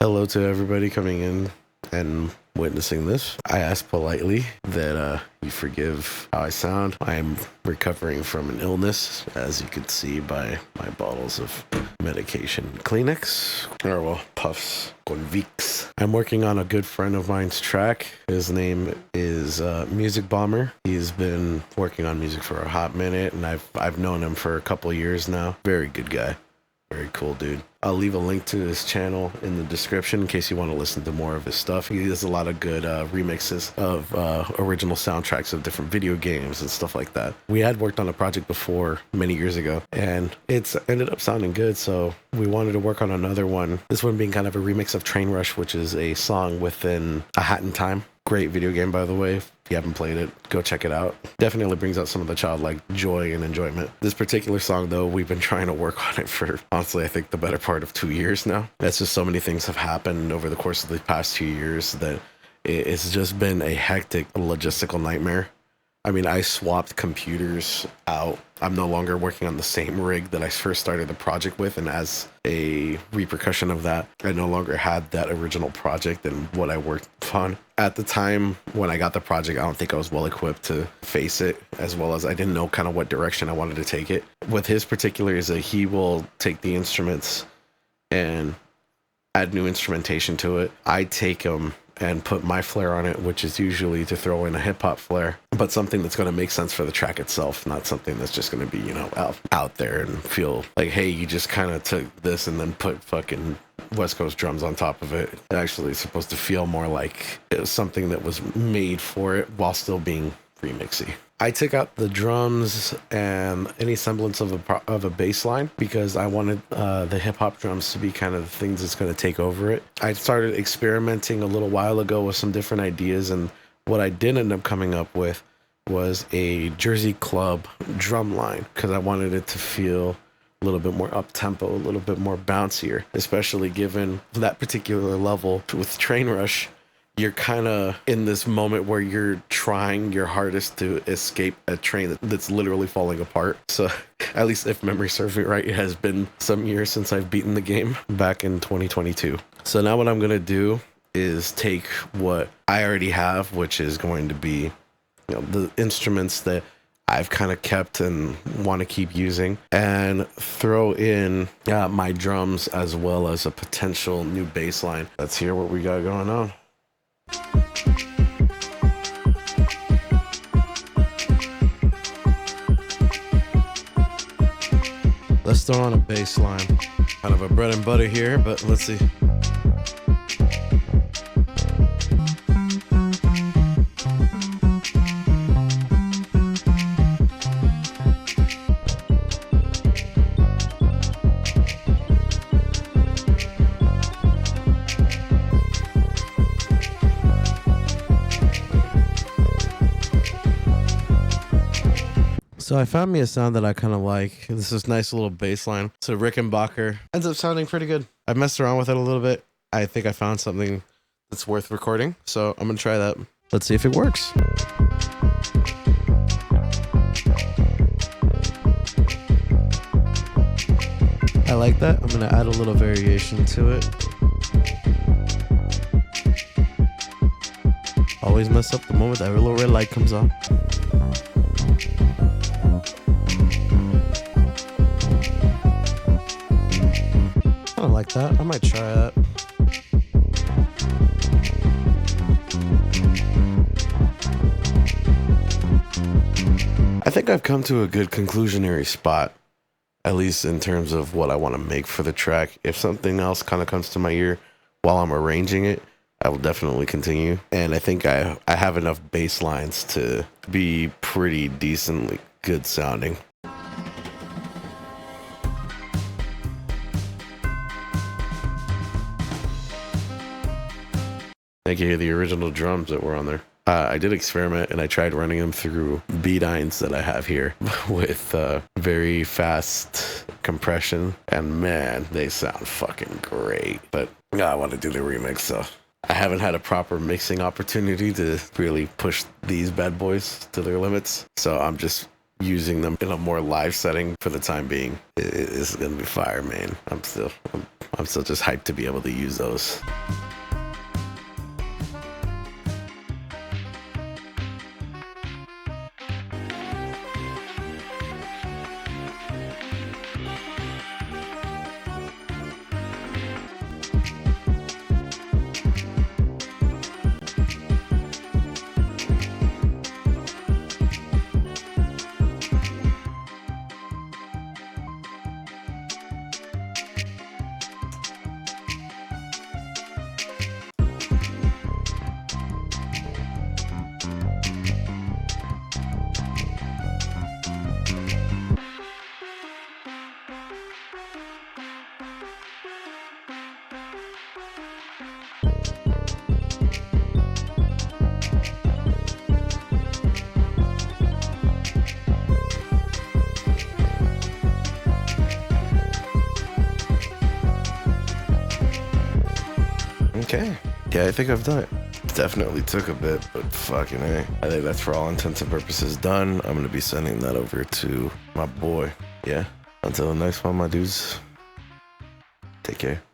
Hello to everybody coming in and witnessing this. I ask politely that you forgive how I sound. I am recovering from an illness, as you can see by my bottles of medication. Kleenex, or well, Puffs, Convicts. I'm working on a good friend of mine's track. His name is Music Bomber. He's been working on music for a hot minute, and I've known him for a couple years now. Very good guy. Very cool dude. I'll leave a link to his channel in the description in case you want to listen to more of his stuff. He does a lot of good remixes of original soundtracks of different video games and stuff like that. We had worked on a project before many years ago, and it's ended up sounding good, so we wanted to work on another one. This one being kind of a remix of Train Rush, which is a song within A Hat in Time. Great video game, by the way. If you haven't played it, go check it out. Definitely brings out some of the childlike joy and enjoyment. This particular song, though, we've been trying to work on it for, honestly, I think the better part of 2 years now. That's just so many things have happened over the course of the past 2 years that it's just been a hectic logistical nightmare. I mean, I swapped computers out. I'm no longer working on the same rig that I first started the project with, and as a repercussion of that, I no longer had that original project and what I worked on. At the time when I got the project, I don't think I was well equipped to face it, as well as I didn't know kind of what direction I wanted to take it. With his particular is that he will take the instruments and add new instrumentation to it. I take them and put my flair on it, which is usually to throw in a hip-hop flair, but something that's going to make sense for the track itself, not something that's just going to be, you know, out there and feel like, hey, you just kind of took this and then put fucking West Coast drums on top of it. It actually is supposed to feel more like it was something that was made for it while still being remixy. I took out the drums and any semblance of a bass line because I wanted the hip-hop drums to be kind of the things that's going to take over it. I started experimenting a little while ago with some different ideas, and what I did end up coming up with was a Jersey Club drum line because I wanted it to feel a little bit more up-tempo, a little bit more bouncier, especially given that particular level with Train Rush. You're kind of in this moment where you're trying your hardest to escape a train that's literally falling apart. So at least if memory serves me right, it has been some years since I've beaten the game back in 2022. So now what I'm going to do is take what I already have, which is going to be, you know, the instruments that I've kind of kept and want to keep using, and throw in my drums as well as a potential new bass line. Let's hear what we got going on. Let's throw on a bass line. Kind of a bread and butter here, but let's see. So I found me a sound that I kind of like. This is nice little bass line. So Rickenbacker ends up sounding pretty good. I've messed around with it a little bit. I think I found something that's worth recording. So I'm going to try that. Let's see if it works. I like that. I'm going to add a little variation to it. Always mess up the moment that little red light comes on. I like that. I might try that. I think I've come to a good conclusionary spot, at least in terms of what I want to make for the track. If something else kind of comes to my ear while I'm arranging it, I will definitely continue. And I think I have enough bass lines to be pretty decently good sounding. Thank you. The original drums that were on there. I did experiment and I tried running them through beatines that I have here with very fast compression, and man, they sound fucking great. But I want to do the remix, so I haven't had a proper mixing opportunity to really push these bad boys to their limits. So I'm just using them in a more live setting for the time being. It's gonna be fire, man. I'm I'm still just hyped to be able to use those. Okay. Yeah, I think I've done it. Definitely took a bit, but fucking A. I think that's for all intents and purposes done. I'm going to be sending that over to my boy. Yeah. Until the next one, my dudes. Take care.